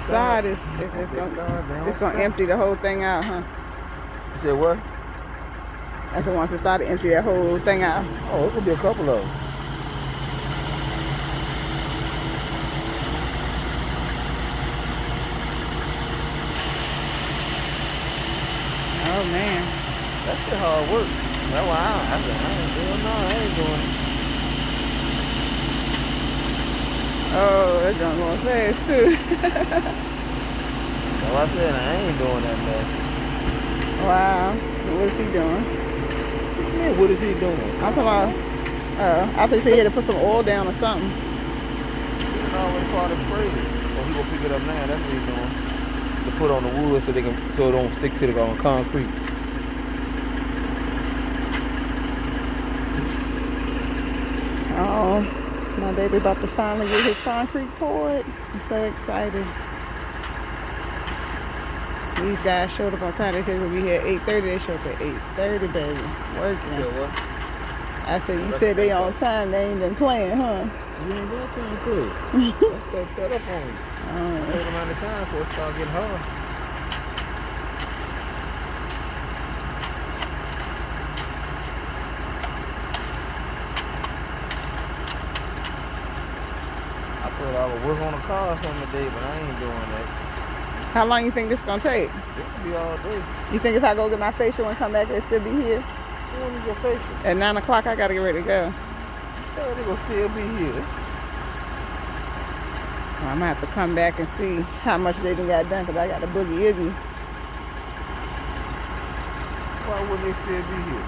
start, it's just gonna empty the whole thing out, huh? You said what? I said once it started, empty that whole thing out. Oh, it could be a couple of them. Oh man, That's shit hard work. That's why I said, I ain't doing it. oh, that's gonna go fast too. That's why I said I ain't doing that mess. Wow, what is he doing? Man, what is he doing? I'm talking about. I think he had to put some oil down or something. He's already part of spray. So he gonna pick it up now. That's what he's doing. To put on the wood so it don't stick to the concrete. Oh, my baby about to finally get his concrete poured. I'm so excited. These guys showed up on time. They said we'll be here at 8:30. They showed up at 8:30, baby. Working. You said what? I said, you said they on time. They ain't been playing, huh? You ain't got time to play. That stuff set up on you. Certain amount of time before it start getting hard. I thought I would work on a car or something today, but I ain't doing that. How long you think this is gonna take? It could be all day. You think if I go get my facial and come back, it'll still be here? When is your facial? At 9 o'clock, I gotta get ready to go. Yeah, they gonna still be here. Well, I'm gonna have to come back and see how much they done got done, because I got a boogie oogie. Why wouldn't they still be here?